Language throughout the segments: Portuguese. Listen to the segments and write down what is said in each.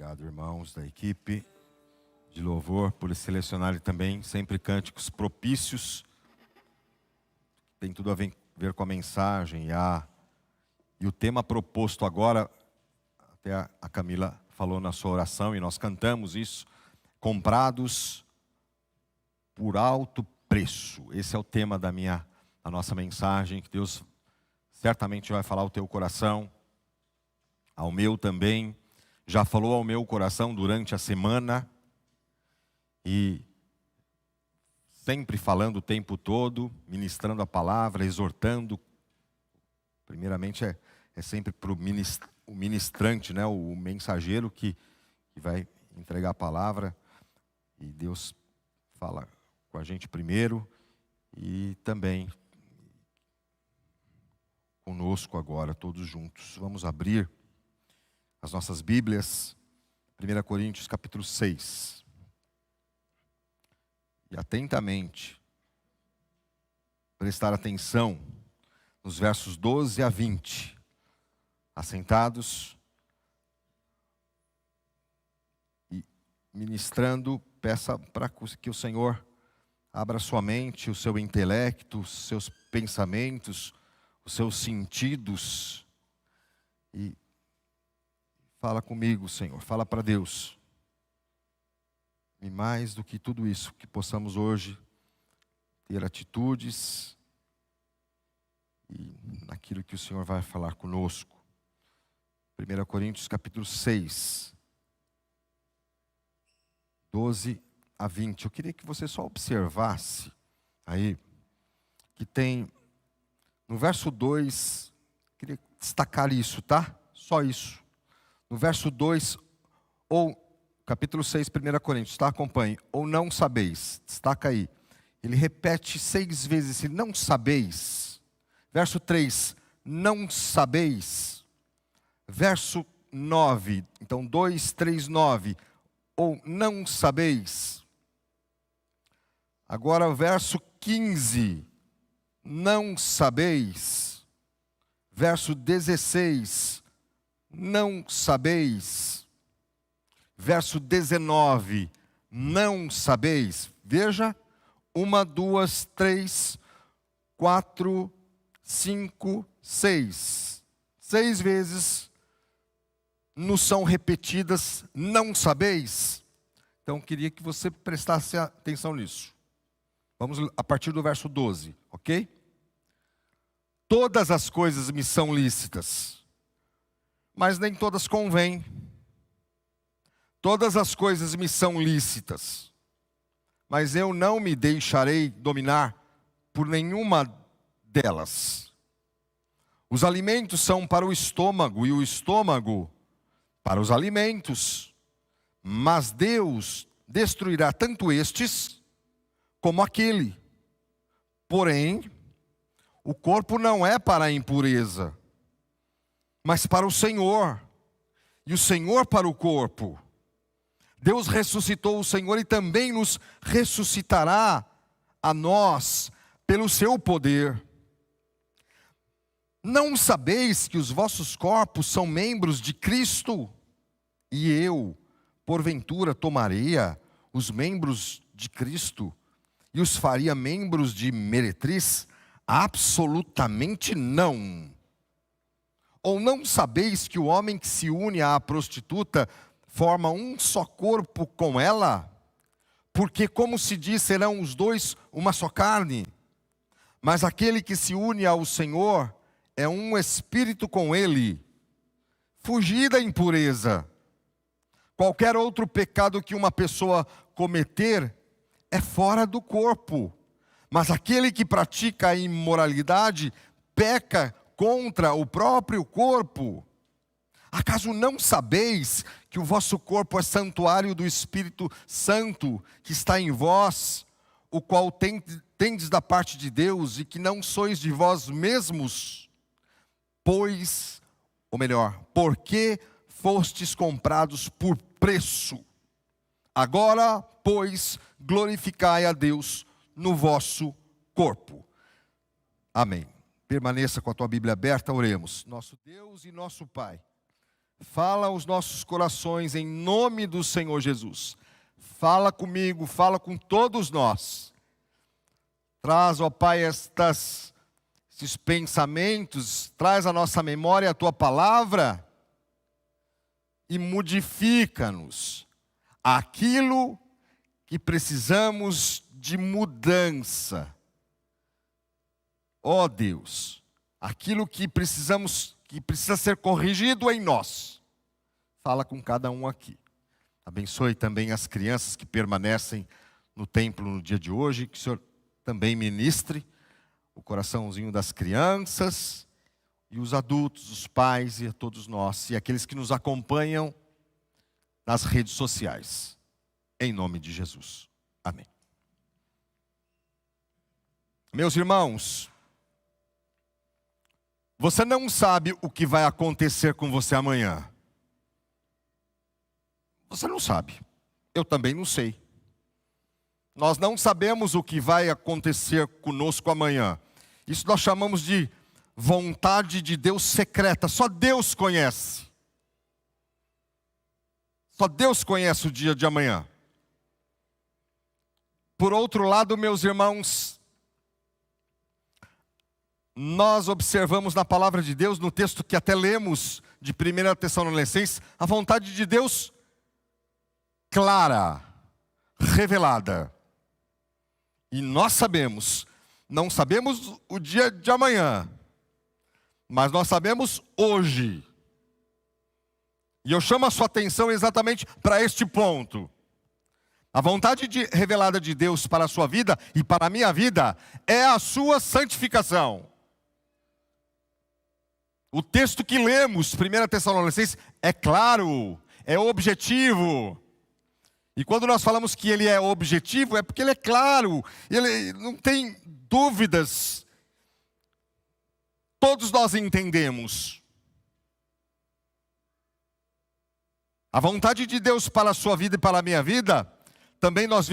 Obrigado, irmãos da equipe de louvor, por selecionarem também sempre cânticos propícios. Tem tudo a ver com a mensagem e o tema proposto agora, até a Camila falou na sua oração e nós cantamos isso, comprados por alto preço. Esse é o tema da nossa mensagem, que Deus certamente vai falar ao teu coração, ao meu também. Já falou ao meu coração durante a semana e sempre falando o tempo todo, ministrando a palavra, exortando. Primeiramente é sempre para o ministrante, né, o mensageiro que vai entregar a palavra. E Deus fala com a gente primeiro e também conosco agora, todos juntos. Vamos abrir as nossas Bíblias, 1 Coríntios capítulo 6. E atentamente prestar atenção nos versos 12 a 20. Assentados e ministrando, peça para que o Senhor abra sua mente, o seu intelecto, os seus pensamentos, os seus sentidos e fala comigo, Senhor, fala para Deus. E mais do que tudo isso, que possamos hoje ter atitudes e naquilo que o Senhor vai falar conosco. 1 Coríntios capítulo 6, 12 a 20. Eu queria que você só observasse aí, que tem no verso 2, queria destacar isso, tá? Só isso. No verso 2, ou capítulo 6, 1 Coríntios, tá? Acompanhe. Ou não sabeis, destaca aí. Ele repete 6 vezes esse não sabeis. Verso 3, não sabeis. Verso 9, então 2, 3, 9. Ou não sabeis. Agora o verso 15, não sabeis. Verso 16, não sabeis. Verso 19, não sabeis. Veja, 1, 2, 3, 4, 5, 6. 6 vezes nos são repetidas, não sabeis. Então, queria que você prestasse atenção nisso. Vamos a partir do verso 12, ok? Todas as coisas me são lícitas, mas nem todas convêm. Todas as coisas me são lícitas, mas eu não me deixarei dominar por nenhuma delas. Os alimentos são para o estômago e o estômago para os alimentos, mas Deus destruirá tanto estes como aquele. Porém, o corpo não é para a impureza, mas para o Senhor, e o Senhor para o corpo. Deus ressuscitou o Senhor e também nos ressuscitará a nós pelo seu poder. Não sabeis que os vossos corpos são membros de Cristo? E eu, porventura, tomaria os membros de Cristo e os faria membros de meretriz? Absolutamente não. Ou não sabeis que o homem que se une à prostituta forma um só corpo com ela? Porque, como se diz, serão os dois uma só carne. Mas aquele que se une ao Senhor é um espírito com ele. Fugir da impureza. Qualquer outro pecado que uma pessoa cometer é fora do corpo. Mas aquele que pratica a imoralidade peca contra o próprio corpo. Acaso não sabeis que o vosso corpo é santuário do Espírito Santo que está em vós, o qual tendes da parte de Deus e que não sois de vós mesmos? Porque fostes comprados por preço. Agora, pois, glorificai a Deus no vosso corpo. Amém. Permaneça com a tua Bíblia aberta, oremos. Nosso Deus e nosso Pai, Fala aos nossos corações em nome do Senhor Jesus. Fala comigo, fala com todos nós. Traz, ó Pai, esses pensamentos, traz à nossa memória a Tua palavra e modifica-nos aquilo que precisamos de mudança. Ó Deus, aquilo que precisa ser corrigido em nós. Fala com cada um aqui. Abençoe também as crianças que permanecem no templo no dia de hoje, que o Senhor também ministre o coraçãozinho das crianças e os adultos, os pais e a todos nós, e aqueles que nos acompanham nas redes sociais. Em nome de Jesus. Amém. Meus irmãos, você não sabe o que vai acontecer com você amanhã. Você não sabe. Eu também não sei. Nós não sabemos o que vai acontecer conosco amanhã. Isso nós chamamos de vontade de Deus secreta. Só Deus conhece. Só Deus conhece o dia de amanhã. Por outro lado, meus irmãos, nós observamos na palavra de Deus, no texto que até lemos de 1 Tessalonicenses, a vontade de Deus clara, revelada. E nós sabemos, não sabemos o dia de amanhã, mas nós sabemos hoje. E eu chamo a sua atenção exatamente para este ponto. A vontade revelada de Deus para a sua vida e para a minha vida é a sua santificação. O texto que lemos, 1 Tessalonicenses, é claro, é objetivo. E quando nós falamos que ele é objetivo, é porque ele é claro, ele não tem dúvidas. Todos nós entendemos. A vontade de Deus para a sua vida e para a minha vida, também nós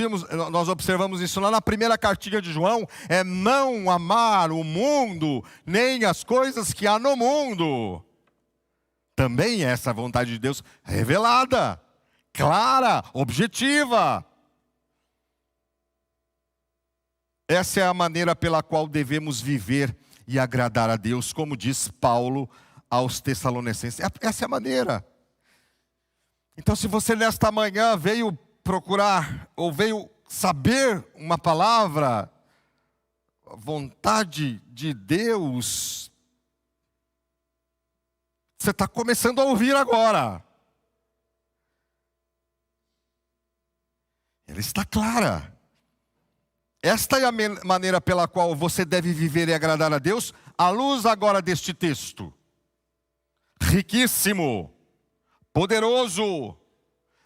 observamos isso lá na primeira cartilha de João, é não amar o mundo, nem as coisas que há no mundo. Também é essa vontade de Deus revelada, clara, objetiva. Essa é a maneira pela qual devemos viver e agradar a Deus, como diz Paulo aos Tessalonicenses. Essa é a maneira. Então, se você nesta manhã veio procurar, ou veio saber uma palavra, vontade de Deus, você está começando a ouvir agora. Ela está clara. Esta é a maneira pela qual você deve viver e agradar a Deus, à luz agora deste texto. Riquíssimo, poderoso,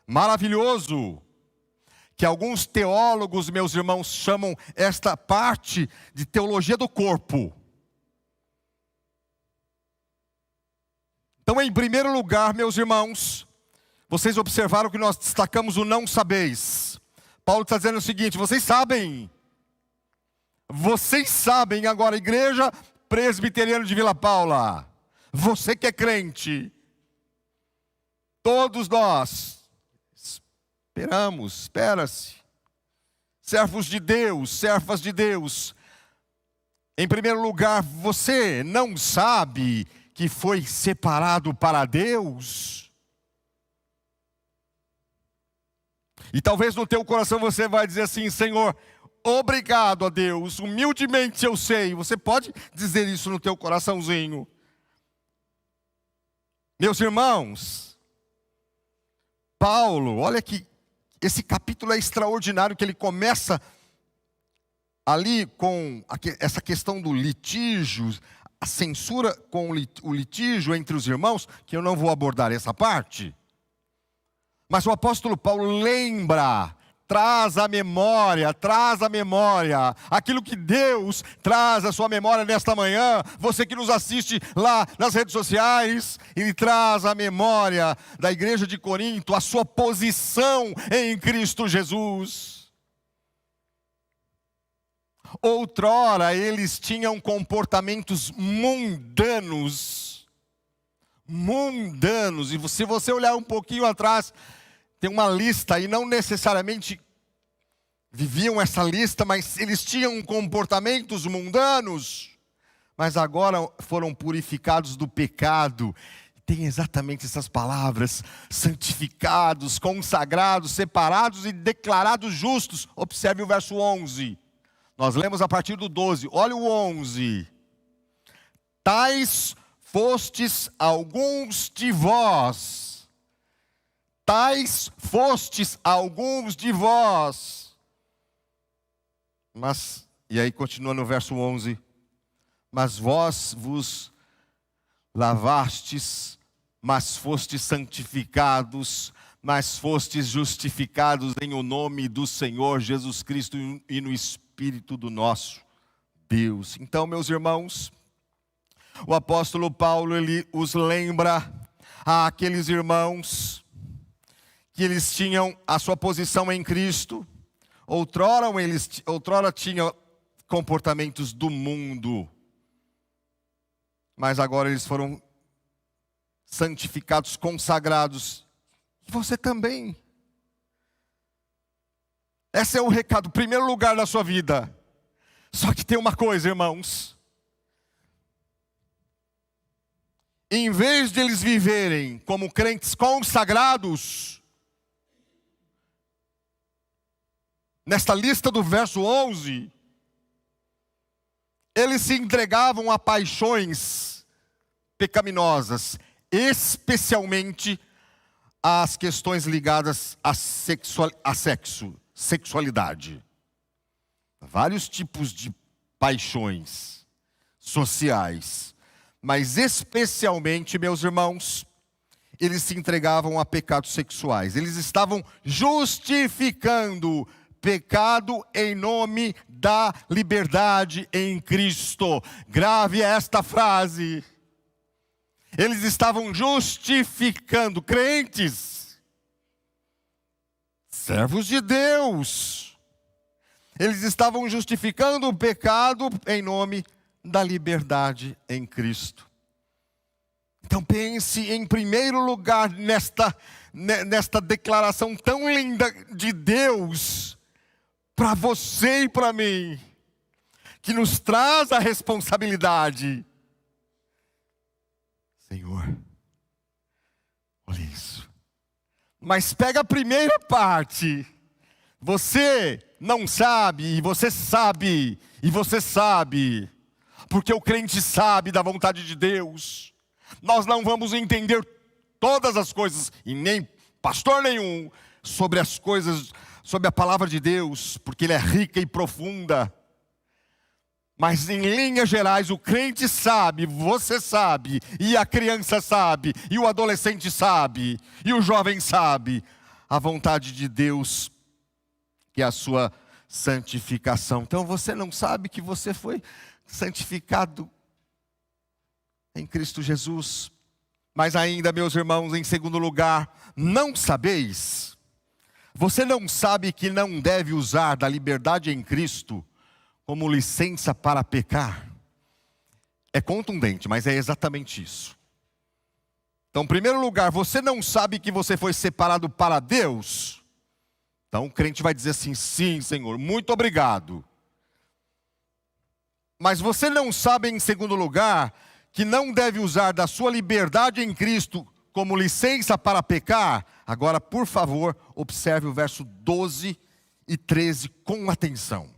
maravilhoso, que alguns teólogos, meus irmãos, chamam esta parte de teologia do corpo. Então, em primeiro lugar, meus irmãos, vocês observaram que nós destacamos o não sabeis. Paulo está dizendo o seguinte: vocês sabem agora, Igreja Presbiteriana de Vila Paula, você que é crente, todos nós, espera-se, servos de Deus, servas de Deus. Em primeiro lugar, você não sabe que foi separado para Deus? E talvez no teu coração você vai dizer assim: Senhor, obrigado a Deus, humildemente eu sei. Você pode dizer isso no teu coraçãozinho. Meus irmãos, Paulo, olha que esse capítulo é extraordinário, que ele começa ali com essa questão do litígio, a censura com o litígio entre os irmãos, que eu não vou abordar essa parte. Mas o apóstolo Paulo lembra, traz à memória aquilo que Deus traz à sua memória nesta manhã. Você que nos assiste lá nas redes sociais, ele traz à memória da igreja de Corinto a sua posição em Cristo Jesus. Outrora eles tinham comportamentos mundanos, mundanos. E se você olhar um pouquinho atrás, tem uma lista, e não necessariamente viviam essa lista, mas eles tinham comportamentos mundanos, mas agora foram purificados do pecado. Tem exatamente essas palavras: santificados, consagrados, separados e declarados justos. Observe o verso 11. Nós lemos a partir do 12. Olha o 11. Tais fostes alguns de vós. Tais fostes alguns de vós. Mas, e aí continua no verso 11. Mas vós vos lavastes, mas fostes santificados, mas fostes justificados em o nome do Senhor Jesus Cristo e no Espírito do nosso Deus. Então, meus irmãos, o apóstolo Paulo, ele os lembra àqueles irmãos que eles tinham a sua posição em Cristo. Outrora tinham comportamentos do mundo, mas agora eles foram santificados, consagrados. E você também. Esse é o recado, primeiro lugar da sua vida. Só que tem uma coisa, irmãos. Em vez de eles viverem como crentes consagrados, nesta lista do verso 11, eles se entregavam a paixões pecaminosas, especialmente às questões ligadas a sexualidade. Vários tipos de paixões sociais, mas especialmente, meus irmãos, eles se entregavam a pecados sexuais. Eles estavam justificando pecado em nome da liberdade em Cristo. Grave esta frase. Eles estavam justificando, crentes, servos de Deus. Eles estavam justificando o pecado em nome da liberdade em Cristo. Então pense em primeiro lugar nesta declaração tão linda de Deus para você e para mim, que nos traz a responsabilidade. Senhor, olha isso. Mas pega a primeira parte. Você não sabe, e você sabe, e você sabe, porque o crente sabe da vontade de Deus. Nós não vamos entender todas as coisas, e nem pastor nenhum, sobre as coisas, sobre a palavra de Deus, porque ela é rica e profunda. Mas em linhas gerais, o crente sabe, você sabe, e a criança sabe, e o adolescente sabe, e o jovem sabe, a vontade de Deus, que é a sua santificação. Então você não sabe que você foi santificado em Cristo Jesus. Mas ainda, meus irmãos, em segundo lugar, não sabeis. Você não sabe que não deve usar da liberdade em Cristo como licença para pecar? É contundente, mas é exatamente isso. Então, em primeiro lugar, você não sabe que você foi separado para Deus? Então o crente vai dizer assim: sim, Senhor, muito obrigado. Mas você não sabe, em segundo lugar, que não deve usar da sua liberdade em Cristo como licença para pecar? Agora, por favor, observe o verso 12 e 13 com atenção.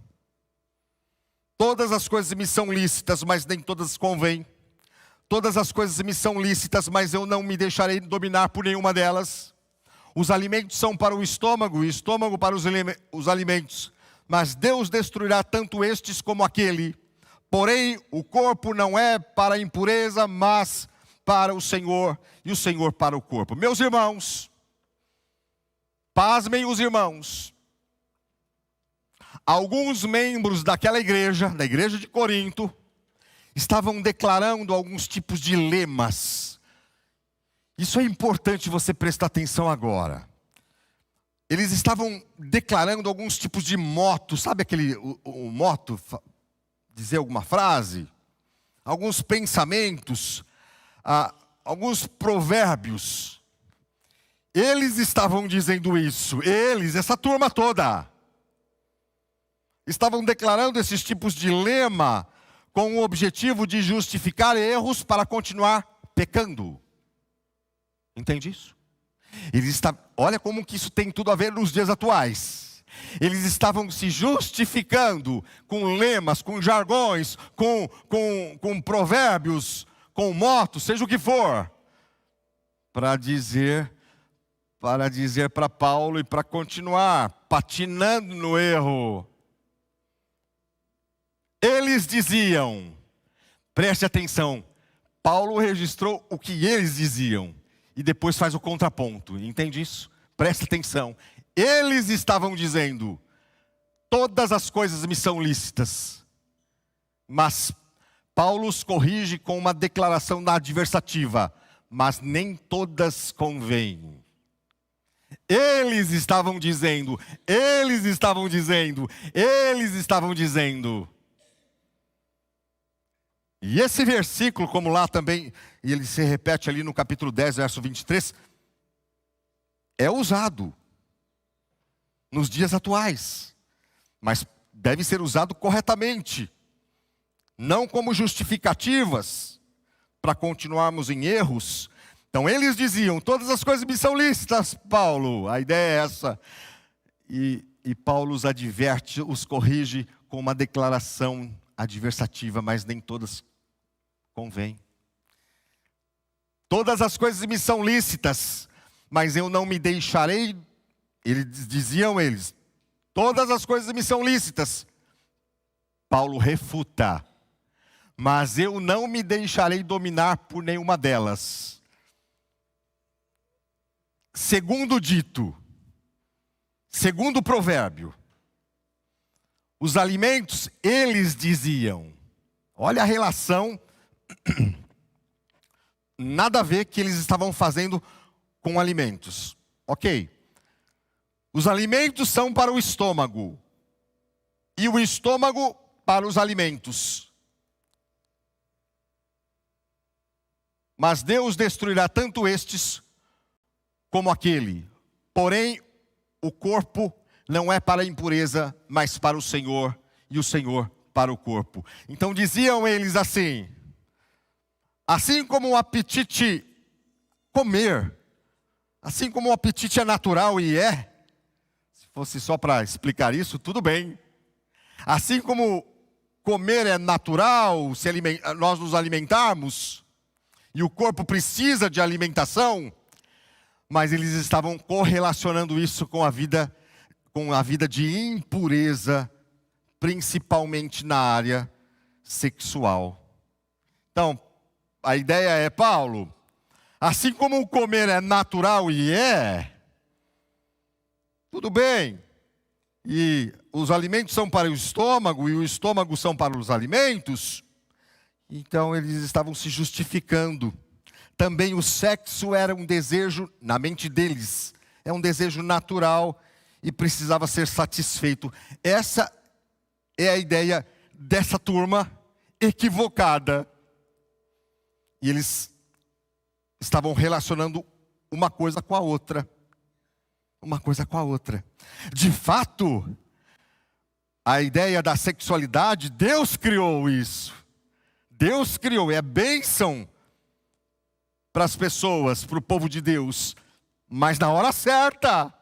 Todas as coisas me são lícitas, mas nem todas convêm. Todas as coisas me são lícitas, mas eu não me deixarei dominar por nenhuma delas. Os alimentos são para o estômago, e o estômago para os alimentos. Mas Deus destruirá tanto estes como aquele. Porém, o corpo não é para a impureza, mas para o Senhor, e o Senhor para o corpo. Meus irmãos, pasmem os irmãos. Alguns membros daquela igreja, da igreja de Corinto, estavam declarando alguns tipos de lemas. Isso é importante você prestar atenção agora. Eles estavam declarando alguns tipos de moto, sabe o moto, dizer alguma frase? Alguns pensamentos, alguns provérbios. Eles estavam dizendo isso, essa turma toda, estavam declarando esses tipos de lema com o objetivo de justificar erros para continuar pecando. Entende isso? Olha como que isso tem tudo a ver nos dias atuais. Eles estavam se justificando com lemas, com jargões, com provérbios, com motos, seja o que for, para dizer para Paulo e para continuar patinando no erro. Eles diziam, preste atenção, Paulo registrou o que eles diziam e depois faz o contraponto, entende isso? Preste atenção, eles estavam dizendo, todas as coisas me são lícitas, mas Paulo os corrige com uma declaração na adversativa, mas nem todas convêm. Eles estavam dizendo. E esse versículo, como lá também, e ele se repete ali no capítulo 10, verso 23, é usado nos dias atuais, mas deve ser usado corretamente, não como justificativas para continuarmos em erros. Então eles diziam, todas as coisas me são lícitas, Paulo, a ideia é essa. E Paulo os adverte, os corrige com uma declaração adversativa, mas nem todas convêm. Todas as coisas me são lícitas, mas eu não me deixarei, diziam eles, todas as coisas me são lícitas. Paulo refuta, mas eu não me deixarei dominar por nenhuma delas. Segundo dito, segundo o provérbio, os alimentos, eles diziam, olha a relação, nada a ver que eles estavam fazendo com alimentos. Ok, os alimentos são para o estômago, e o estômago para os alimentos. Mas Deus destruirá tanto estes como aquele. Porém, o corpo não é para a impureza, mas para o Senhor, e o Senhor para o corpo. Então diziam eles assim como o apetite comer, assim como o apetite é natural e se fosse só para explicar isso, tudo bem. Assim como comer é natural, nós nos alimentarmos, e o corpo precisa de alimentação, mas eles estavam correlacionando isso com a vida de impureza, principalmente na área sexual. Então, a ideia é, Paulo, assim como o comer é natural e tudo bem, e os alimentos são para o estômago, e o estômago são para os alimentos, então eles estavam se justificando. Também o sexo era um desejo, na mente deles, é um desejo natural e precisava ser satisfeito. Essa é a ideia dessa turma equivocada. E eles estavam relacionando uma coisa com a outra. Uma coisa com a outra. De fato, a ideia da sexualidade, Deus criou isso. Deus criou, é bênção para as pessoas, para o povo de Deus, mas na hora certa.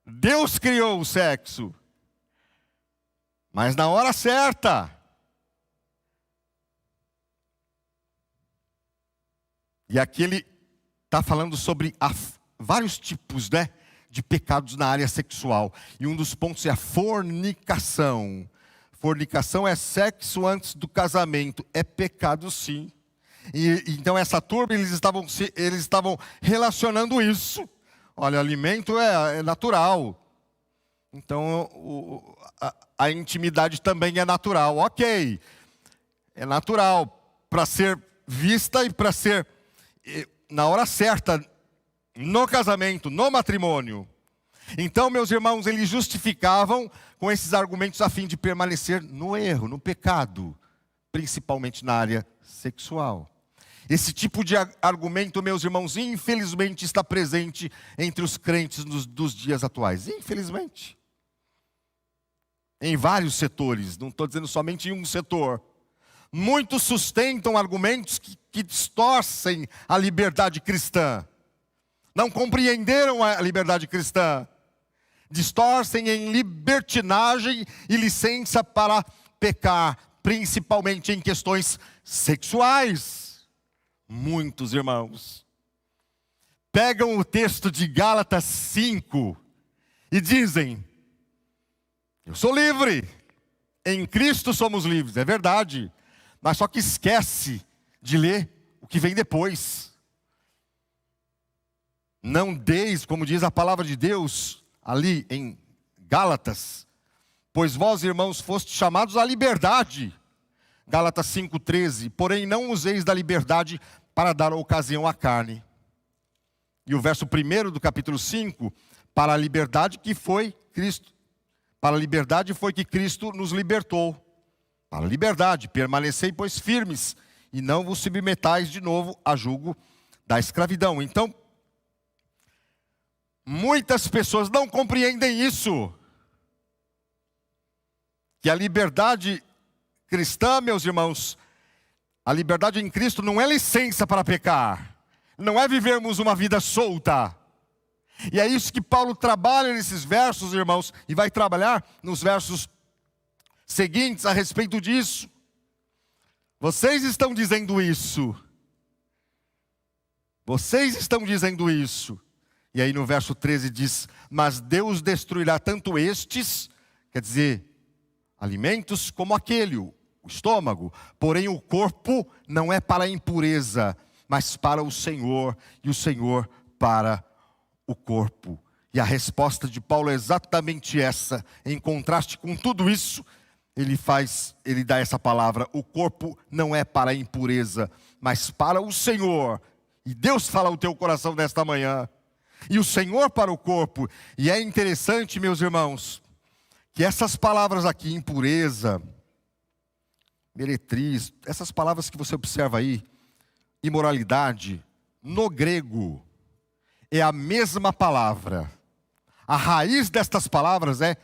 Deus criou o sexo, mas na hora certa. E aqui ele está falando sobre vários tipos, de pecados na área sexual. E um dos pontos é a fornicação. Fornicação é sexo antes do casamento. É pecado, sim. E então essa turma, eles estavam relacionando isso. Olha, alimento é natural. Então a intimidade também é natural. Ok, é natural para ser vista e para ser na hora certa, no casamento, no matrimônio. Então, meus irmãos, eles justificavam com esses argumentos a fim de permanecer no erro, no pecado, principalmente na área sexual. Esse tipo de argumento, meus irmãos, infelizmente está presente entre os crentes dos dias atuais. Infelizmente. Em vários setores, não estou dizendo somente em um setor. Muitos sustentam argumentos que distorcem a liberdade cristã. Não compreenderam a liberdade cristã. Distorcem em libertinagem e licença para pecar, principalmente em questões sexuais. Muitos irmãos pegam o texto de Gálatas 5 e dizem: eu sou livre, em Cristo somos livres. É verdade, mas só que esquece de ler o que vem depois. Não deis, como diz a palavra de Deus ali em Gálatas, pois vós, irmãos, fostes chamados à liberdade. Gálatas 5,13. Porém não useis da liberdade para dar ocasião à carne. E o verso 1 do capítulo 5, para a liberdade que foi Cristo. Para a liberdade foi que Cristo nos libertou. Para a liberdade, permanecei, pois, firmes, e não vos submetais de novo a jugo da escravidão. Então, muitas pessoas não compreendem isso. Que a liberdade cristã, meus irmãos, a liberdade em Cristo não é licença para pecar. Não é vivermos uma vida solta. E é isso que Paulo trabalha nesses versos, irmãos, e vai trabalhar nos versos seguintes a respeito disso. Vocês estão dizendo isso. Vocês estão dizendo isso. E aí no verso 13 diz: mas Deus destruirá tanto estes, quer dizer, alimentos, como aquele, o estômago. Porém o corpo não é para a impureza, mas para o Senhor, e o Senhor para o corpo. E a resposta de Paulo é exatamente essa. Em contraste com tudo isso, ele dá essa palavra: o corpo não é para a impureza, mas para o Senhor. E Deus fala ao teu coração nesta manhã. E o Senhor para o corpo. E é interessante, meus irmãos, que essas palavras aqui, impureza, meretriz, essas palavras que você observa aí, imoralidade, no grego, é a mesma palavra. A raiz destas palavras é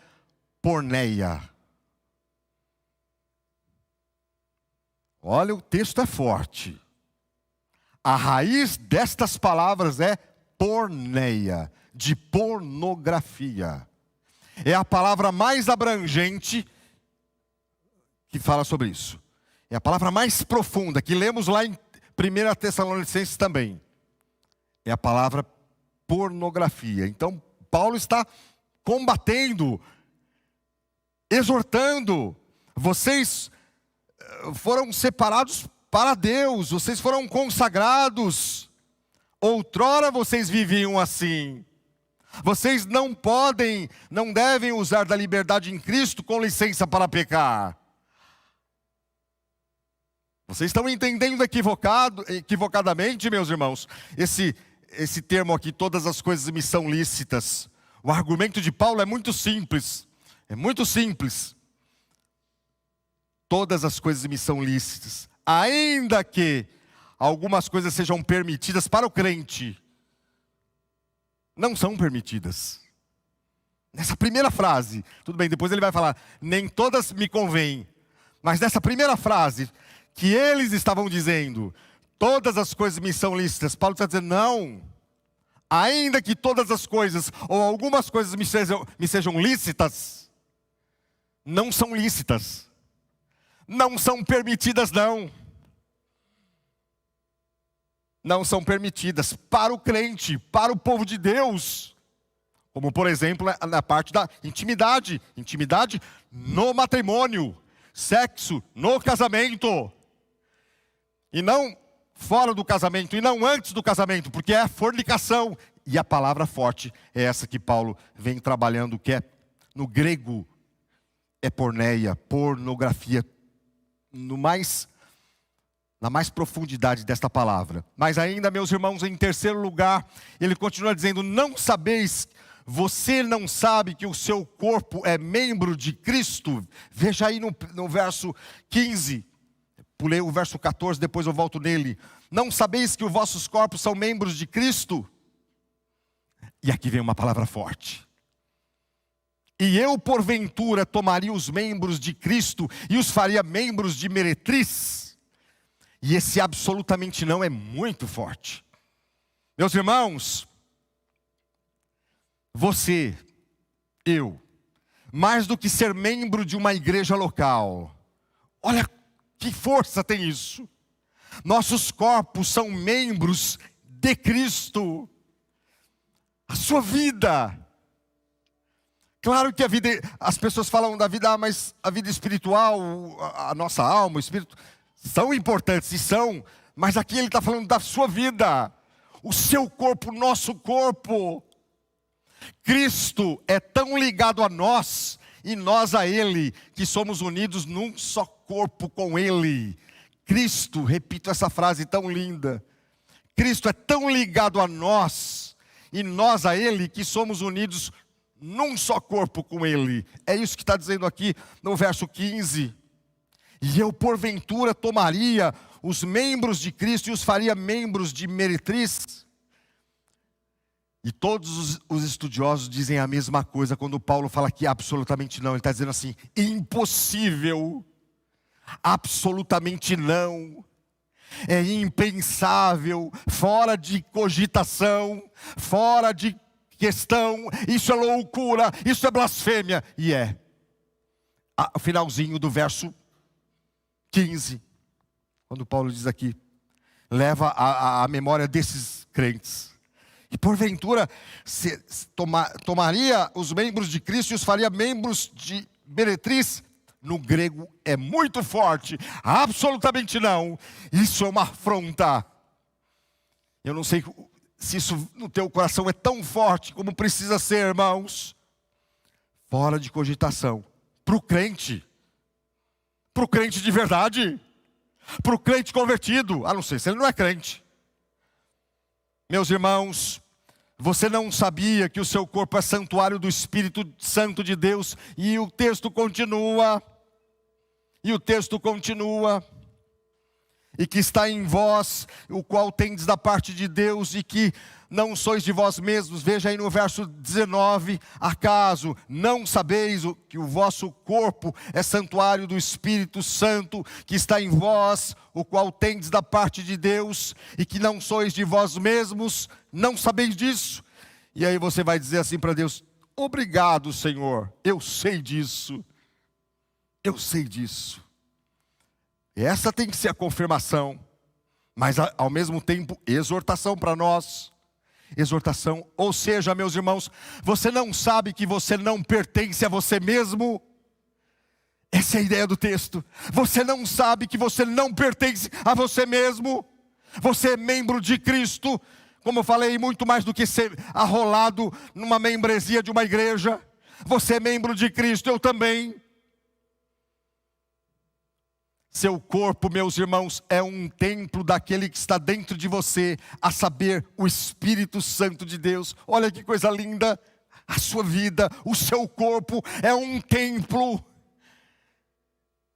porneia. Olha, o texto é forte. A raiz destas palavras é porneia, de pornografia. É a palavra mais abrangente que fala sobre isso. É a palavra mais profunda, que lemos lá em 1 Tessalonicenses também. É a palavra pornografia. Então, Paulo está combatendo, exortando. Vocês foram separados para Deus, vocês foram consagrados. Outrora vocês viviam assim. Vocês não podem, não devem usar da liberdade em Cristo com licença para pecar. Vocês estão entendendo equivocadamente, meus irmãos, esse termo aqui, todas as coisas me são lícitas. O argumento de Paulo é muito simples. É muito simples. Todas as coisas me são lícitas, ainda que algumas coisas sejam permitidas para o crente. Não são permitidas. Nessa primeira frase, tudo bem, depois ele vai falar, nem todas me convêm. Mas nessa primeira frase, que eles estavam dizendo, todas as coisas me são lícitas, Paulo está dizendo, não. Ainda que todas as coisas, ou algumas coisas me sejam lícitas, não são lícitas. Não são permitidas, não. Não são permitidas para o crente, para o povo de Deus. Como, por exemplo, na parte da intimidade. Intimidade no matrimônio. Sexo no casamento. E não fora do casamento, e não antes do casamento, porque é a fornicação. E a palavra forte é essa que Paulo vem trabalhando, que é, no grego, é porneia, pornografia, na mais profundidade desta palavra. Mas ainda, meus irmãos, em terceiro lugar, ele continua dizendo, não sabeis, você não sabe que o seu corpo é membro de Cristo? Veja aí no verso 15, Pulei o verso 14, depois eu volto nele. Não sabeis que os vossos corpos são membros de Cristo? E aqui vem uma palavra forte. E eu, porventura, tomaria os membros de Cristo e os faria membros de meretriz? E esse absolutamente não é muito forte. Meus irmãos, você, eu, mais do que ser membro de uma igreja local, olha que força tem isso. Nossos corpos são membros de Cristo. A sua vida. Claro que a vida, as pessoas falam da vida, mas a vida espiritual, a nossa alma, o espírito, são importantes e são, mas aqui ele está falando da sua vida, o seu corpo, o nosso corpo. Cristo é tão ligado a nós e nós a Ele, que somos unidos num só corpo com Ele. Cristo, repito essa frase tão linda, Cristo é tão ligado a nós e nós a Ele, que somos unidos num só corpo com Ele. É isso que está dizendo aqui no verso 15. E eu porventura tomaria os membros de Cristo e os faria membros de meretriz? E todos os estudiosos dizem a mesma coisa quando Paulo fala que absolutamente não. Ele está dizendo assim, impossível, absolutamente não, é impensável, fora de cogitação, fora de questão, isso é loucura, isso é blasfêmia. E é. O finalzinho do verso 15, quando Paulo diz aqui, leva a memória desses crentes. E porventura, tomaria os membros de Cristo e os faria membros de meretriz? No grego é muito forte, absolutamente não. Isso é uma afronta. Eu não sei se isso no teu coração é tão forte como precisa ser, irmãos. Fora de cogitação. Para o crente de verdade, para o crente convertido, a não ser se ele não é crente. Meus irmãos, você não sabia que o seu corpo é santuário do Espírito Santo de Deus? E o texto continua, e que está em vós, o qual tendes da parte de Deus, e que não sois de vós mesmos. Veja aí no verso 19, acaso não sabeis que o vosso corpo é santuário do Espírito Santo, que está em vós, o qual tendes da parte de Deus, e que não sois de vós mesmos? Não sabeis disso? E aí você vai dizer assim para Deus, obrigado, Senhor, eu sei disso. Essa tem que ser a confirmação, mas ao mesmo tempo exortação para nós. Exortação, ou seja, meus irmãos, você não sabe que você não pertence a você mesmo? Essa é a ideia do texto. Você não sabe que você não pertence a você mesmo? Você é membro de Cristo, como eu falei, muito mais do que ser arrolado numa membresia de uma igreja. Você é membro de Cristo, eu também. Seu corpo, meus irmãos, é um templo daquele que está dentro de você, a saber, o Espírito Santo de Deus. Olha que coisa linda, a sua vida, o seu corpo é um templo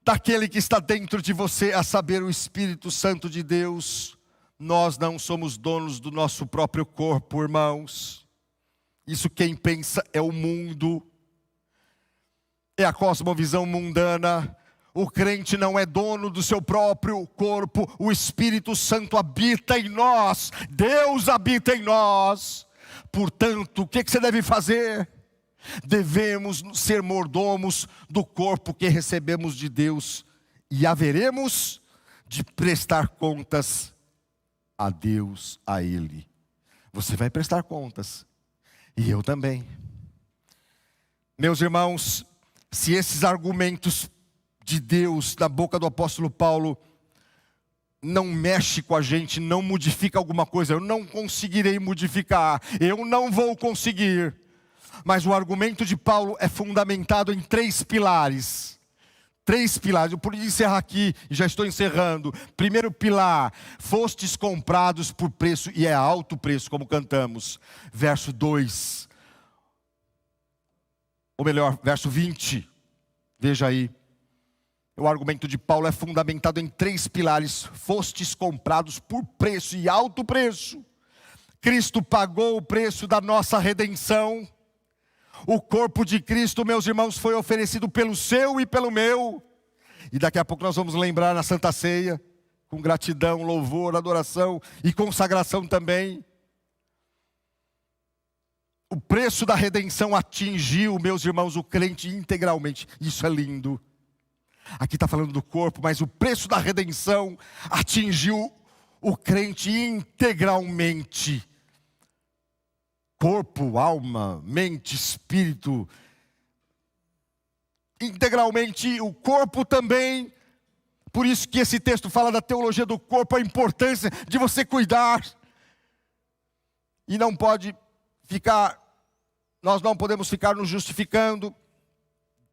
daquele que está dentro de você, a saber, o Espírito Santo de Deus. Nós não somos donos do nosso próprio corpo, irmãos. Isso quem pensa é o mundo, é a cosmovisão mundana. O crente não é dono do seu próprio corpo. O Espírito Santo habita em nós. Deus habita em nós. Portanto, o que você deve fazer? Devemos ser mordomos do corpo que recebemos de Deus. E haveremos de prestar contas a Deus, a Ele. Você vai prestar contas. E eu também. Meus irmãos, se esses argumentos de Deus, da boca do apóstolo Paulo, não mexe com a gente, não modifica alguma coisa, eu não conseguirei modificar, eu não vou conseguir. Mas o argumento de Paulo é fundamentado em três pilares. Eu podia encerrar aqui, e já estou encerrando. Primeiro pilar, fostes comprados por preço, e é alto preço, como cantamos. Verso 2, ou melhor, verso 20, veja aí. O argumento de Paulo é fundamentado em 3 pilares. Fostes comprados por preço e alto preço. Cristo pagou o preço da nossa redenção. O corpo de Cristo, meus irmãos, foi oferecido pelo seu e pelo meu. E daqui a pouco nós vamos lembrar na Santa Ceia, com gratidão, louvor, adoração e consagração também. O preço da redenção atingiu, meus irmãos, o crente integralmente. Isso é lindo. Aqui está falando do corpo, mas o preço da redenção atingiu o crente integralmente. Corpo, alma, mente, espírito. Integralmente o corpo também. Por isso que esse texto fala da teologia do corpo, a importância de você cuidar. E não pode ficar, nós não podemos ficar nos justificando.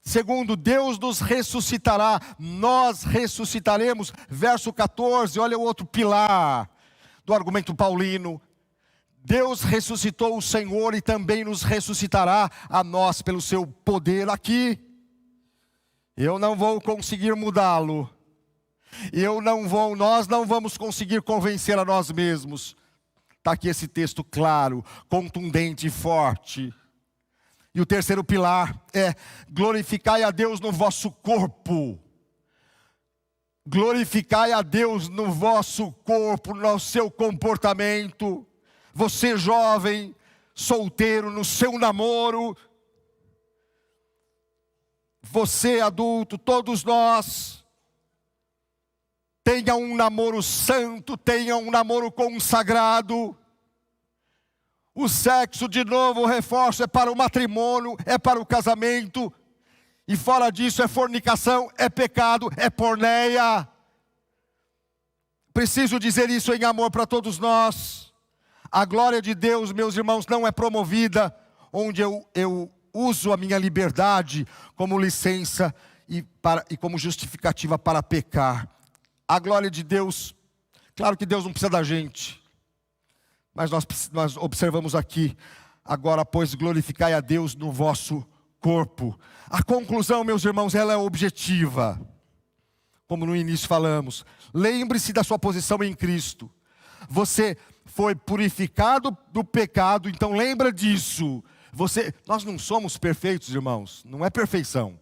Segundo, Deus nos ressuscitará, nós ressuscitaremos. Verso 14, olha o outro pilar do argumento paulino. Deus ressuscitou o Senhor e também nos ressuscitará a nós pelo seu poder aqui. Eu não vou conseguir mudá-lo. Nós não vamos conseguir convencer a nós mesmos. Está aqui esse texto claro, contundente e forte. E o terceiro pilar é: glorificai a Deus no vosso corpo. Glorificai a Deus no vosso corpo, no seu comportamento. Você jovem, solteiro, no seu namoro. Você adulto, todos nós. Tenha um namoro santo, tenha um namoro consagrado. O sexo, de novo, reforço, é para o matrimônio, é para o casamento. E fora disso é fornicação, é pecado, é porneia. Preciso dizer isso em amor para todos nós. A glória de Deus, meus irmãos, não é promovida onde eu uso a minha liberdade como licença e como justificativa para pecar. A glória de Deus, claro que Deus não precisa da gente, mas nós observamos aqui: agora, pois, glorificai a Deus no vosso corpo. A conclusão, meus irmãos, ela é objetiva. Como no início falamos, lembre-se da sua posição em Cristo. Você foi purificado do pecado, então lembra disso. Nós não somos perfeitos, irmãos, não é perfeição.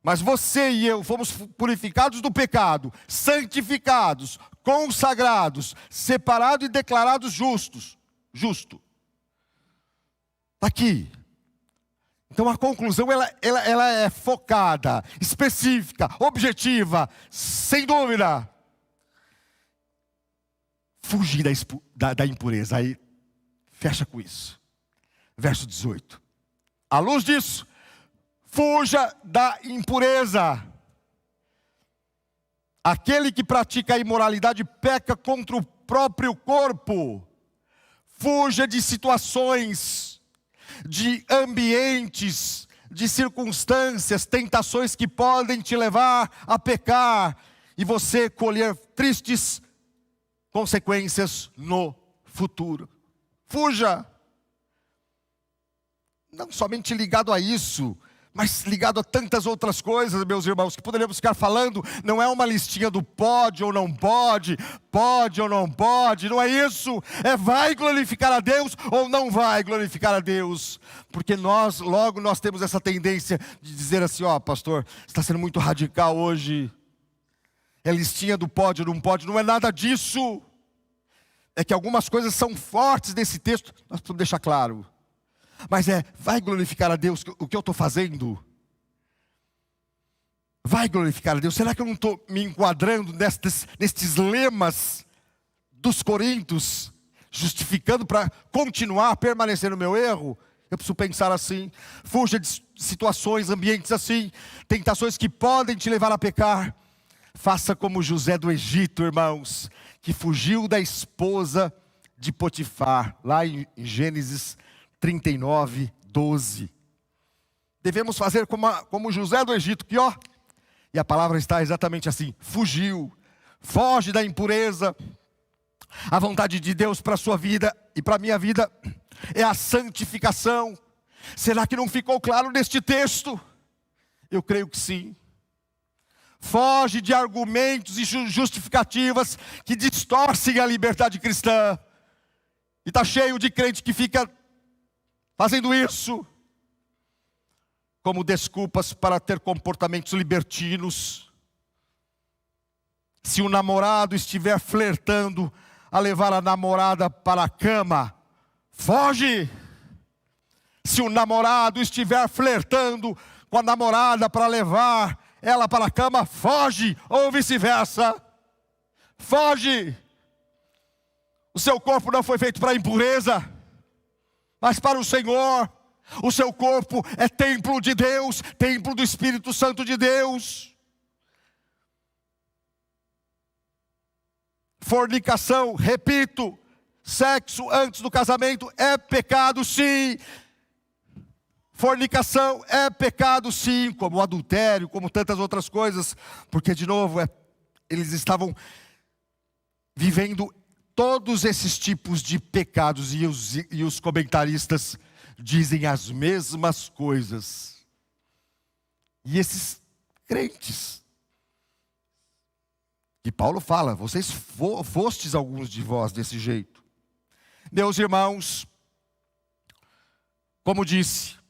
Mas você e eu fomos purificados do pecado, santificados, consagrados, separados e declarados justos. Justo. Está aqui. Então a conclusão ela é focada, específica, objetiva, sem dúvida. Fugir da impureza. Aí fecha com isso. Verso 18. À luz disso, fuja da impureza. Aquele que pratica a imoralidade peca contra o próprio corpo. Fuja de situações, de ambientes, de circunstâncias, tentações que podem te levar a pecar e você colher tristes consequências no futuro. Fuja. Não somente ligado a isso, mas ligado a tantas outras coisas, meus irmãos, que poderíamos ficar falando. Não é uma listinha do pode ou não pode, pode ou não pode, não é isso. É vai glorificar a Deus ou não vai glorificar a Deus. Porque nós temos essa tendência de dizer assim: ó, pastor, você está sendo muito radical hoje. É listinha do pode ou não pode, não é nada disso. É que algumas coisas são fortes nesse texto, nós precisamos deixar claro. Mas vai glorificar a Deus o que eu estou fazendo? Vai glorificar a Deus? Será que eu não estou me enquadrando nestes lemas dos Coríntios, justificando para continuar a permanecer no meu erro? Eu preciso pensar assim. Fuja de situações, ambientes assim, tentações que podem te levar a pecar. Faça como José do Egito, irmãos, que fugiu da esposa de Potifar, lá em Gênesis 39, 12. Devemos fazer como José do Egito, que e a palavra está exatamente assim: fugiu, foge da impureza. A vontade de Deus para a sua vida e para a minha vida é a santificação. Será que não ficou claro neste texto? Eu creio que sim. Foge de argumentos e justificativas que distorcem a liberdade cristã. E está cheio de crente que fica fazendo isso como desculpas para ter comportamentos libertinos. Se o namorado estiver flertando a levar a namorada para a cama, foge. Se o namorado estiver flertando com a namorada para levar ela para a cama, foge, ou vice-versa. Foge. O seu corpo não foi feito para a impureza, mas para o Senhor. O seu corpo é templo de Deus, templo do Espírito Santo de Deus. Fornicação, repito, sexo antes do casamento é pecado, sim. Fornicação é pecado, sim, como o adultério, como tantas outras coisas, porque, de novo, eles estavam vivendo todos esses tipos de pecados, e os comentaristas dizem as mesmas coisas. E esses crentes, que Paulo fala, vocês fostes alguns de vós desse jeito. Meus irmãos, como disse,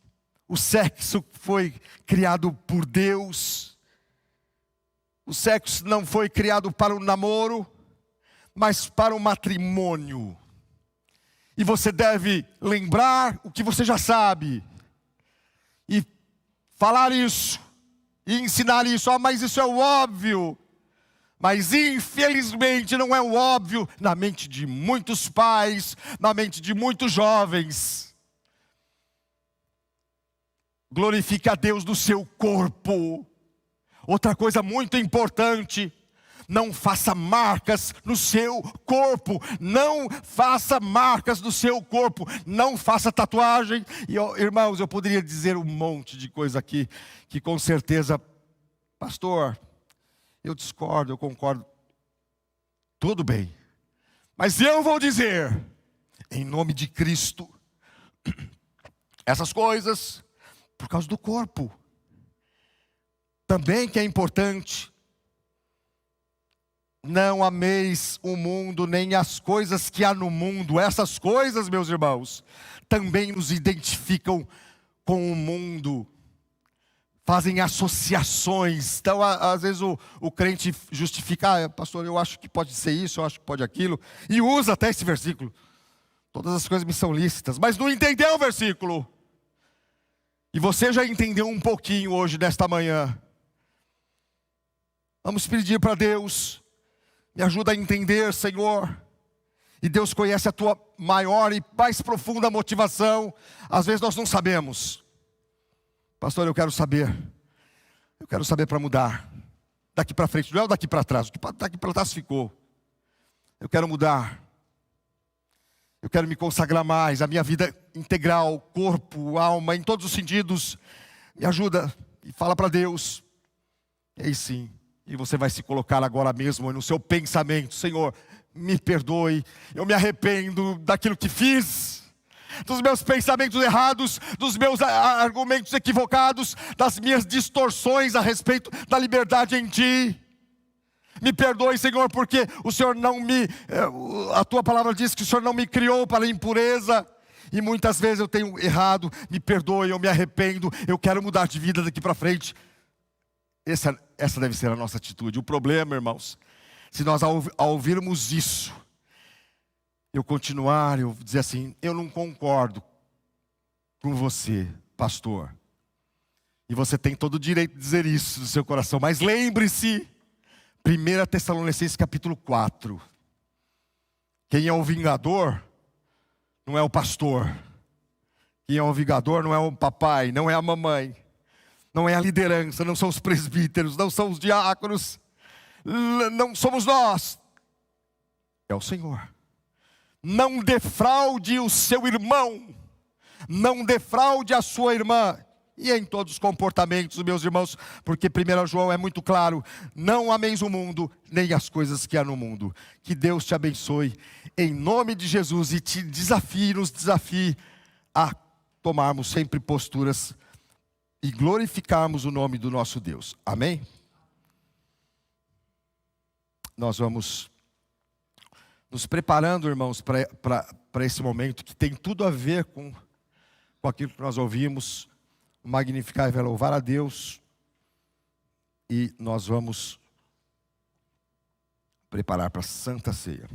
o sexo foi criado por Deus. O sexo não foi criado para o namoro, mas para o matrimônio. E você deve lembrar o que você já sabe, e falar isso, e ensinar isso. Ah, mas isso é o óbvio. Mas infelizmente não é o óbvio na mente de muitos pais, na mente de muitos jovens. Glorifique a Deus no seu corpo. Outra coisa muito importante: não faça marcas no seu corpo. Não faça marcas no seu corpo. Não faça tatuagem. E, irmãos, eu poderia dizer um monte de coisa aqui, que com certeza, pastor, eu discordo, eu concordo. Tudo bem. Mas eu vou dizer, em nome de Cristo, essas coisas, por causa do corpo. Também que é importante: não ameis o mundo, nem as coisas que há no mundo. Essas coisas, meus irmãos, também nos identificam com o mundo. Fazem associações. Então, às vezes o crente justifica: pastor, eu acho que pode ser isso, eu acho que pode aquilo. E usa até esse versículo. Todas as coisas me são lícitas. Mas não entendeu o versículo. E você já entendeu um pouquinho hoje, nesta manhã. Vamos pedir para Deus: me ajuda a entender, Senhor. E Deus conhece a tua maior e mais profunda motivação. Às vezes nós não sabemos. Pastor, eu quero saber. Eu quero saber para mudar. Daqui para frente, não é o daqui para trás. O que daqui para trás ficou. Eu quero mudar. Eu quero me consagrar mais. A minha vida integral, corpo, alma, em todos os sentidos. Me ajuda e fala para Deus. E aí sim. E você vai se colocar agora mesmo no seu pensamento: Senhor, me perdoe. Eu me arrependo daquilo que fiz. Dos meus pensamentos errados, dos meus argumentos equivocados, das minhas distorções a respeito da liberdade em Ti. Me perdoe, Senhor, porque o Senhor não a Tua palavra diz que o Senhor não me criou para a impureza. E muitas vezes eu tenho errado. Me perdoe, eu me arrependo. Eu quero mudar de vida daqui para frente. Essa deve ser a nossa atitude. O problema, irmãos, se nós ao ouvirmos isso, eu dizer assim: eu não concordo com você, pastor. E você tem todo o direito de dizer isso no seu coração. Mas lembre-se, 1 Tessalonicenses capítulo 4. Quem é o vingador não é o pastor. Quem é o vingador não é o papai, não é a mamãe. Não é a liderança, não são os presbíteros, não são os diáconos. Não somos nós. É o Senhor. Não defraude o seu irmão. Não defraude a sua irmã. E em todos os comportamentos, meus irmãos, porque 1 João é muito claro: não ameis o mundo, nem as coisas que há no mundo. Que Deus te abençoe, em nome de Jesus, e nos desafie a tomarmos sempre posturas e glorificarmos o nome do nosso Deus. Amém? nós vamos nos preparando, irmãos, para esse momento que tem tudo a ver com aquilo que nós ouvimos, magnificar e louvar a Deus. E nós vamos preparar para a Santa Ceia.